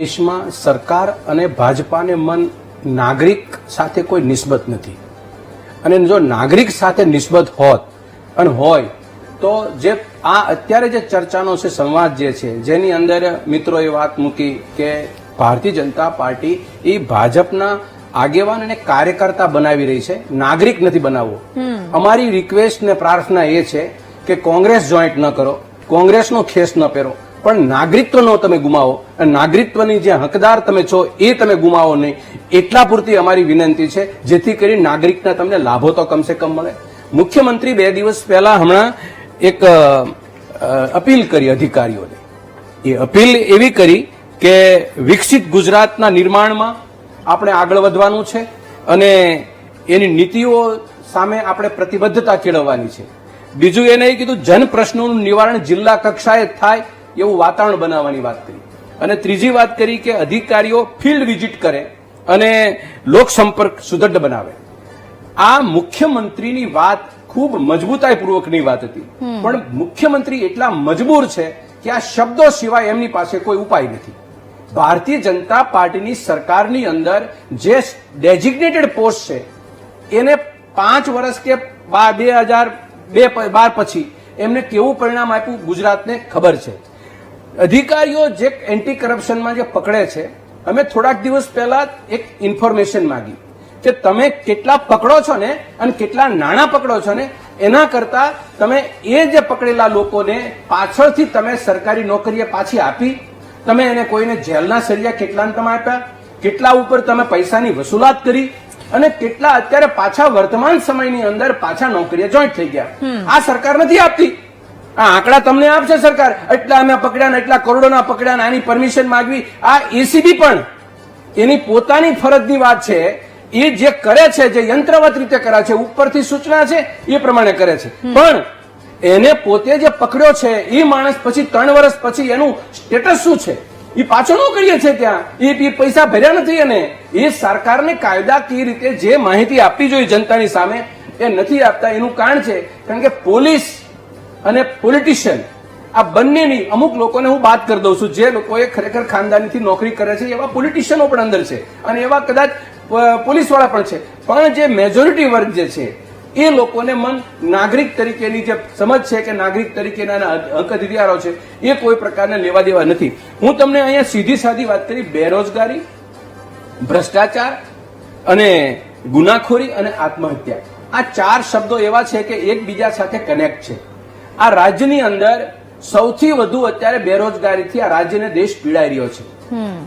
દેશમાં સરકાર અને ભાજપાને મન નાગરિક સાથે કોઈ નિસ્બત નથી અને જો નાગરિક સાથે નિસ્બત હોત અને હોય તો જે આ અત્યારે જે ચર્ચાનો છે સંવાદ જે છે જેની અંદર મિત્રોએ વાત મૂકી કે ભારતીય જનતા પાર્ટી એ ભાજપના આગેવાન અને કાર્યકર્તા બનાવી રહી છે, નાગરિક નથી બનાવવો. અમારી રિક્વેસ્ટ ને પ્રાર્થના એ છે કે કોંગ્રેસ જોઈન્ટ ન કરો, કોંગ્રેસનો ખેસ ન પહેરો, પણ નાગરિકત્વનો તમે ગુમાવો અને નાગરિકત્વની જે હકદાર તમે છો એ તમે ગુમાવો નહીં. એટલા પૂરતી અમારી વિનંતી છે જેથી કરી નાગરિકના તમને લાભો તો કમસે કમ મળે. મુખ્યમંત્રી 2 દિવસ પહેલા હમણાં એક અપીલ કરી અધિકારીઓને. એ અપીલ એવી કરી કે વિકસિત ગુજરાતના નિર્માણમાં આપણે આગળ વધવાનું છે અને એની નીતિઓ સામે આપણે પ્રતિબદ્ધતા કેળવવાની છે. બીજું એને એ કીધું જન પ્રશ્નોનું નિવારણ જિલ્લા કક્ષાએ થાય એવું વાતાવરણ બનાવવાની વાત કરી. અને ત્રીજી વાત કરી કે અધિકારીઓ ફિલ્ડ વિઝિટ કરે અને લોકસંપર્ક સુદૃઢ બનાવે. આ મુખ્યમંત્રીની વાત ખૂબ મજબૂતાઈપૂર્વકની વાત હતી, પણ મુખ્યમંત્રી એટલા મજબૂર છે કે આ શબ્દો સિવાય એમની પાસે કોઈ ઉપાય નથી. ભારતીય જનતા પાર્ટીની સરકારની અંદર જે ડેઝિગ્નેટેડ પોસ્ટ છે એને 5 વર્ષ કે 2012 પછી એમને કેવું પરિણામ આપ્યું ગુજરાતને ખબર છે. અધિકારીઓ જે એન્ટી કરપ્શનમાં જે પકડે છે, અમે થોડાક દિવસ પહેલા એક ઇન્ફોર્મેશન માંગી કે તમે કેટલા પકડો છો ને અને કેટલા નાણાં પકડો છો ને એના કરતા તમે એ જે પકડેલા લોકોને પાછળથી તમે સરકારી નોકરીએ પાછી આપી, તમે એને કોઈને જેલના સળિયા કેટલાને તમે આપ્યા, કેટલા ઉપર તમે પૈસાની વસૂલાત કરી અને કેટલા અત્યારે પાછા વર્તમાન સમયની અંદર પાછા નોકરીએ જોઈન્ટ થઈ ગયા. આ સરકાર નથી આપતી. આ આંકડા તમને આપશે સરકાર, એટલા અમે પકડ્યા ને એટલા કરોડોના પકડ્યા ને આની પરમિશન માંગવી. આ એસીબી પણ એની પોતાની ફરજની વાત છે. એ જે કરે છે, જે યંત્રવત રીતે કરે છે, ઉપરથી સૂચના છે એ પ્રમાણે કરે છે, પણ એને પોતે જે પકડ્યો છે એ માણસ પછી 3 વર્ષ પછી એનું સ્ટેટસ શું છે એ પાછો ન કરીએ છે. ત્યાં એ પૈસા ભર્યા નથી અને એ સરકારને કાયદાકીય રીતે જે માહિતી આપવી જોઈએ જનતાની સામે એ નથી આપતા. એનું કારણ છે કારણ કે પોલીસ અને પોલિટિશિયન આ બંનેની અમુક લોકોને હું વાત કરી દઉં છું, જે લોકોએ ખરેખર ખાનદાનીથી નોકરી કરે છે એવા પોલિટિશિયનો પણ અંદર છે અને એવા કદાચ પોલીસવાળા પણ છે, પણ જે મેજોરિટી વર્ગ જે છે એ લોકોને મન નાગરિક તરીકેની જે સમજ છે કે નાગરિક તરીકેના હક અધિકારો છે એ કોઈ પ્રકારના લેવા દેવા નથી. હું તમને અહીંયા સીધી સાદી વાત કરી, બેરોજગારી, ભ્રષ્ટાચાર અને ગુનાખોરી અને આત્મહત્યા, આ 4 શબ્દો એવા છે કે એકબીજા સાથે કનેક્ટ છે. આ રાજ્યની અંદર સૌથી વધુ અત્યારે બેરોજગારીથી આ રાજ્યને દેશ પીડાઈ રહ્યો છે.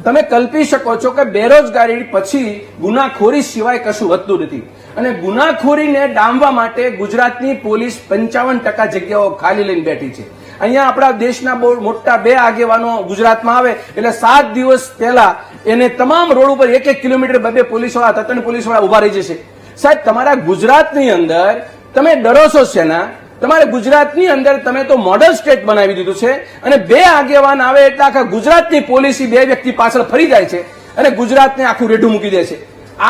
તમે કલ્પી શકો છો કે બેરોજગારી પછી ગુનાખોરી સિવાય કશું વધતું નથી અને ગુનાખોરીને ડામવા માટે ગુજરાતની પોલીસ 55% જગ્યાઓ ખાલી લઈને બેઠી છે. અહીંયા આપણા દેશના બહુ મોટા 2 આગેવાનો ગુજરાતમાં આવે એટલે 7 દિવસ પહેલા એને તમામ રોડ ઉપર 1 કિલોમીટર 2 પોલીસવાળા 3 પોલીસવાળા ઉભા રહી જશે. સાહેબ, તમારા ગુજરાતની અંદર તમે ડરો છો શેના? તમારે ગુજરાતની અંદર તમે તો મોડલ સ્ટેટ બનાવી દીધું છે અને 2 આગેવાન આવે એટલે આખા ગુજરાતની પોલીસ 2 વ્યક્તિ પાછળ ફરી જાય છે અને ગુજરાતને આખું રેઢું મૂકી દે છે.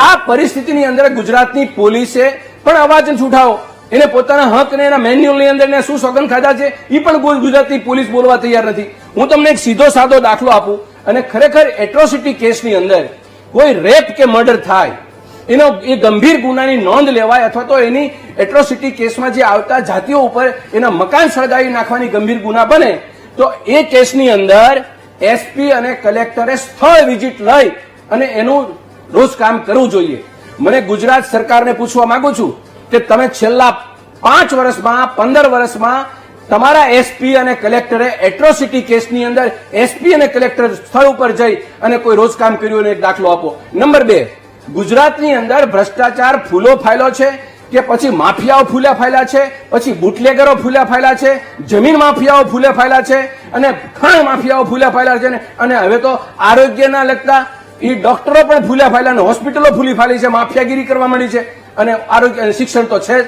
આ પરિસ્થિતિની અંદર ગુજરાતની પોલીસે પણ અવાજ ઉઠાવો, એને પોતાના હક ને એના મેન્યુઅલની અંદર શું સોગંદ ખાધા છે એ પણ ગુજરાતની પોલીસ બોલવા તૈયાર નથી. હું તમને એક સીધો સાદો દાખલો આપું અને ખરેખર એટ્રોસિટી કેસની અંદર કોઈ રેપ કે મર્ડર થાય એનો એ ગંભીર ગુનાની નોંધ લેવાય અથવા તો એની એટ્રોસિટી કેસમાં જે આવતા જાતિઓ ઉપર એના મકાન સળગાવી નાખવાની ગંભીર ગુના બને તો એ કેસની અંદર એસપી અને કલેક્ટરે સ્થળ વિઝિટ લઈ અને એનું રોજ કામ કરવું જોઈએ. મને ગુજરાત સરકારને પૂછવા માંગુ છું કે તમે છેલ્લા 5 વર્ષમાં 15 વર્ષમાં તમારા એસપી અને કલેક્ટરે એટ્રોસિટી કેસની અંદર એસપી અને કલેક્ટર સ્થળ ઉપર જઈ અને કોઈ રોજ કામ કર્યું એક દાખલો આપો. નંબર 2, ગુજરાતની અંદર ભ્રષ્ટાચાર ફૂલો ફાયલો છે કે પછી માફિયાઓ ફૂલ્યા ફાયલા છે, પછી બુટલેગરો ફૂલ્યા ફાયલા છે, જમીન માફિયાઓ ફૂલ્યા ફાયલા છે અને ખાણ માફિયાઓ ફૂલ્યા ફાયલા છે અને હવે તો આરોગ્યના લગતા એ ડોક્ટરો પણ ફૂલ્યા ફાયલા અને હોસ્પિટલો ફૂલી ફાલી છે, માફિયાગીરી કરવા માંડી છે અને આરોગ્ય અને શિક્ષણ તો છે જ.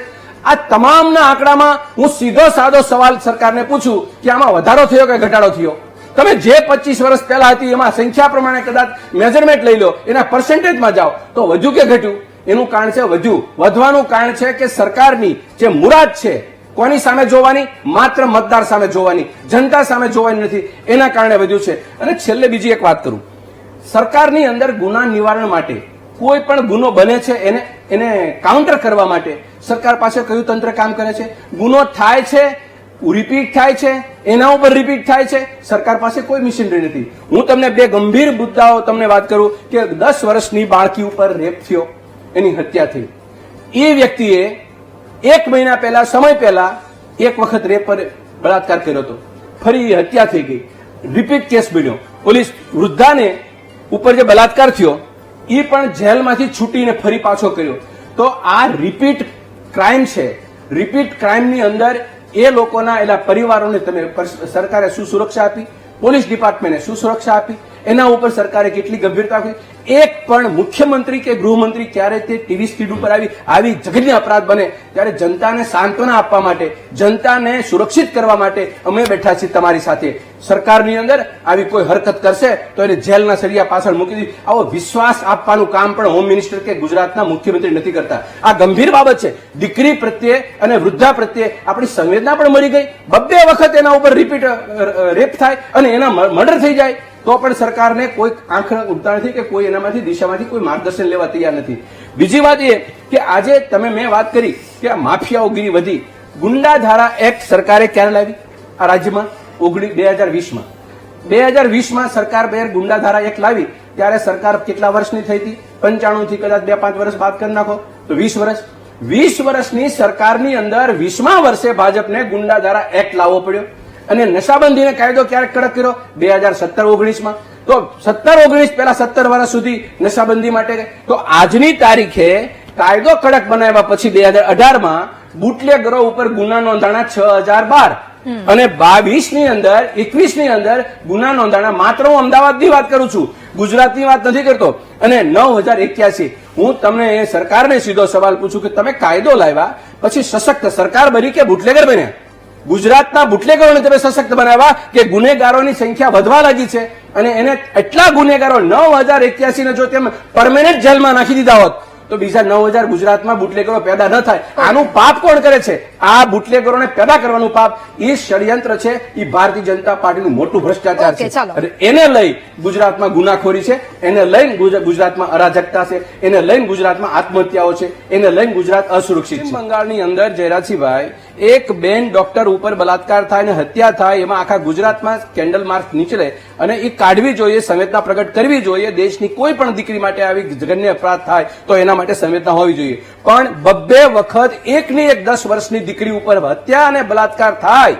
આ તમામના આંકડામાં હું સીધો સાદો સવાલ સરકારને પૂછું કે આમાં વધારો થયો કે ઘટાડો થયો? તમે જે 25 વર્ષ પહેલા હતી એમાં સંખ્યા પ્રમાણે કદાચ મેજરમેન્ટ લઈ લો, એના પર્સન્ટેજમાં જાઓ તો વધ્યું કે ઘટ્યું? એનું કારણ છે વધ્યું. વધવાનું કારણ છે કે સરકારની જે મુરાદ છે કોની સામે જોવાની? માત્ર મતદાર સામે જોવાની, જનતા સામે જોવાની નથી. એના કારણે વધ્યું છે. અને છેલ્લે બીજી એક વાત કરું, સરકારની અંદર ગુના નિવારણ માટે કોઈ પણ ગુનો બને છે એને કાઉન્ટર કરવા માટે સરકાર પાસે કયું તંત્ર કામ કરે છે? ગુનો થાય છે, રિપીટ થાય છે, એના ઉપર રિપીટ થાય છે, સરકાર પાસે કોઈ મિશનરી નથી. હું તમને બે ગંભીર મુદ્દાઓ તમને વાત કરું કે 10 વર્ષની બાળકી ઉપર રેપ થયો, એની હત્યા થઈ. એ વ્યક્તિએ 1 મહિના પહેલા, સમય પહેલા એક વખત રેપ પર બળાત્કાર કર્યો હતો, ફરી હત્યા થઈ ગઈ, રિપીટ કેસ બન્યો. પોલીસ વૃદ્ધાને ઉપર જે બલાત્કાર થયો એ પણ જેલમાંથી છૂટીને ફરી પાછો કર્યો. તો આ રિપીટ ક્રાઇમ છે. રિપીટ ક્રાઇમની અંદર એ લોકોના એના પરિવારોને તમે સરકારે શું સુરક્ષા આપી, પોલીસ ડિપાર્ટમેન્ટે શું સુરક્ષા આપી, એના ઉપર સરકારે કેટલી ગંભીરતા આપી? એક પણ મુખ્યમંત્રી કે ગૃહમંત્રી ક્યારે તે ટીવી સ્ક્રીન ઉપર આવી જઘન્ય અપરાધ બને ત્યારે જનતાને સાંત્વના આપવા માટે, જનતાને સુરક્ષિત કરવા માટે અમે બેઠા છીએ તમારી સાથે. સરકારની અંદર આવી કોઈ હરકત કરશે તો એને જેલના સળિયા પાછળ મૂકી દીધી. આવો વિશ્વાસ આપવાનું કામ પણ હોમ મિનિસ્ટર કે ગુજરાતના મુખ્યમંત્રી નથી કરતા. આ ગંભીર બાબત છે. દીકરી પ્રત્યે અને વૃદ્ધા પ્રત્યે આપણી સંવેદના પણ મરી ગઈ. 2 વખત એના ઉપર રિપીટ રેપ થાય અને એના મર્ડર થઈ જાય તો પણ સરકારને કોઈ આંખ ઉડતા નથી કે કોઈ એનામાંથી દિશામાંથી કોઈ માર્ગદર્શન લેવા તૈયાર નથી. બીજી વાત એ કે આજે મેં વાત કરી કે આ માફિયાઓગીરી વધી. ગુંડા ધારા એક્ટ સરકારે ક્યારે લાવી આ રાજ્યમાં? 2020માં. 2020માં સરકાર ગુંડા ધારા એક્ટ લાવી ત્યારે સરકાર કેટલા વર્ષની થઈ હતી? 95 થી કદાચ 2-5 વર્ષ બાદ કરી નાખો તો 20 વર્ષ. 20 વર્ષની સરકારની અંદર 20મા વર્ષે ભાજપને ગુંડા ધારા એક્ટ લાવવો પડ્યો. અને નશાબંધીને કાયદો ક્યારે કડક કર્યો? 2017-19માં. તો 17-19 પહેલા 17 વર્ષ સુધી નશાબંધી માટે. તો આજની તારીખે કાયદો કડક બનાવ્યા પછી 2018માં બુટલેગરો ઉપર ગુના નોંધાણા 6012 અને 22ની અંદર 21ની અંદર ગુના નોંધાણા. માત્ર હું અમદાવાદની વાત કરું છું, ગુજરાતની વાત નથી કરતો. અને 9081. હું તમને એ સરકારને સીધો સવાલ પૂછું કે તમે કાયદો લાવ્યા પછી સશક્ત સરકાર બની કે બુટલેગર બન્યા? ગુજરાતના બુટલેગરોને તમે સશક્ત બનાવ્યા કે ગુનેગારોની સંખ્યા વધવા લાગી છે અને એને એટલા ગુનેગારો 9081 ને જો તેમ પરમેનન્ટ જેલમાં નાખી દીધા હોત તો બીજા 9000 ગુજરાતમાં બુટલેગરો પેદા ન થાય. આનું પાપ કોણ કરે છે? આ બુટલેગરોને પેદા કરવાનું પાપ એ ષડયંત્ર છે. એ ભારતીય જનતા પાર્ટીનું મોટું ભ્રષ્ટાચાર છે. અને એને લઈ ગુજરાતમાં ગુનાખોરી છે, એને લઈને ગુજરાતમાં અરાજકતા છે, એને લઈને ગુજરાતમાં આત્મહત્યાઓ છે, એને લઈને ગુજરાત અસુરક્ષિત છે. બંગાળની અંદર જયરાજસિંહભાઈ એક બેન ડોક્ટર ઉપર બલાત્કાર થાય અને હત્યા થાય એમાં આખા ગુજરાતમાં કેન્ડલ માર્ચ નીચે અને એ કાઢવી જોઈએ, સંવેદના પ્રગટ કરવી જોઈએ. દેશની કોઈ પણ દીકરી માટે આવી જઘન્ય અપરાધ થાય તો એના માટે સંવેદના હોવી જોઈએ. પણ 2 વખત એકની એક 10 વર્ષની દીકરી ઉપર હત્યા અને બલાત્કાર થાય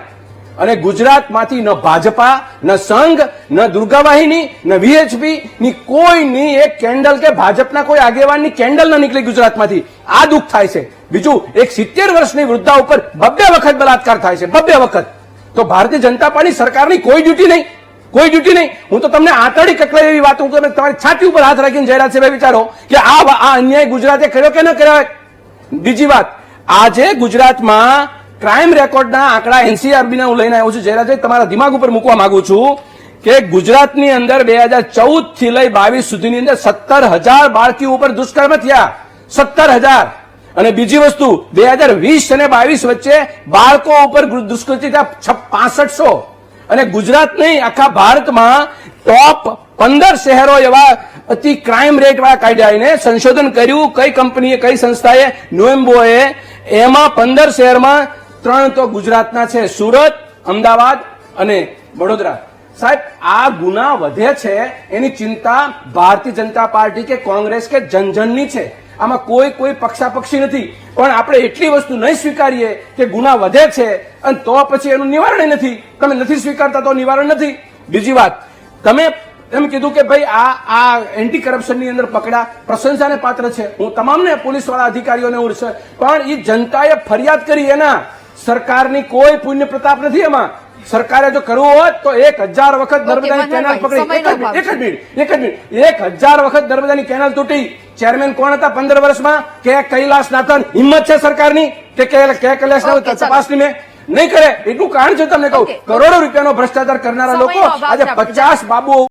અને ગુજરાતમાંથી ન ભાજપા, ન સંઘ, ન દુર્ગાવાહિની, ન વીએચપી ની કોઈની એક કેન્ડલ કે ભાજપના કોઈ આગેવાનની કેન્ડલ ન નીકળી ગુજરાતમાંથી. આ દુઃખ થાય છે. બીજું એક 70 વર્ષની વૃદ્ધા ઉપર 2 વખત બલાત્કાર થાય છે, 2 વખત. તો ભારતીય જનતા પાર્ટી સરકારની કોઈ ડ્યુટી નહીં, કોઈ ડ્યુટી નહીં. હું તો તમને આંતળી કકડાય એવી વાત, હું તમે તમારી છાતી ઉપર હાથ રાખીને જયરાજસિંહભાઈ વિચારો કે આ અન્યાય ગુજરાતે કર્યો કે ન કર્યો. બીજી વાત, આજે ગુજરાતમાં ક્રાઇમ રેકોર્ડના આંકડા એનસીઆરબી ના હું લઈને આવ્યો છું. જયરાજભાઈ તમારા દિમાગ ઉપર મૂકવા માંગુ છું કે ગુજરાતની અંદર 2014 થી લઈ 22 સુધીની અંદર 17,000 બાળકીઓ ઉપર દુષ્કર્મ થયા. 17,000. અને બીજી વસ્તુ 2020 અને 22 વચ્ચે બાળકો ઉપર દુષ્કૃત્ય થયા 6500. અને ગુજરાત નહીં, આખા ભારતમાં ટોપ 15 શહેરો એવા અતિ ક્રાઇમ રેટ વાળા કાઢ્યા. એને સંશોધન કર્યું કઈ કંપનીએ, કઈ સંસ્થાએ, નોએમ્બોએ. એમાં 15 શહેરમાં 3 તો ગુજરાતના છે, સુરત, અમદાવાદ અને વડોદરા. સાહેબ, આ ગુના વધે છે એની ચિંતા ભારતીય જનતા પાર્ટી કે કોંગ્રેસ કે જનજનની છે. આમાં કોઈ પક્ષાપક્ષી નથી. પણ આપણે એટલી વસ્તુ નહીં સ્વીકારીએ કે ગુના વધે છે અને તો પછી એનું નિવારણ નથી. તમે નથી સ્વીકારતા તો નિવારણ નથી. બીજી વાત, તમે એમ કીધું કે ભાઈ આ એન્ટી કરપ્શનની અંદર પકડા, પ્રશંસાને પાત્ર છે. હું તમામને પોલીસવાળા અધિકારીઓને પણ એ જનતાએ ફરિયાદ કરી એના સરકારની કોઈ પુણ્ય પ્રતાપ નથી એમાં. સરકારે જો કરવું હોત તો 1000 વખત નર્મદાની કેનાલ પકડી. એક જ મિનિટ 1000 વખત નર્મદાની કેનાલ તૂટી. ચેરમેન કોણ હતા 15 વર્ષમાં? કે કૈલાસનાથન. હિંમત છે સરકારની કે કૈલાસનાથન તપાસની મેં નહીં કરે. એટલું કારણ છે તમને કહું, કરોડો રૂપિયાનો ભ્રષ્ટાચાર કરનારા લોકો આજે 50 બાબુઓ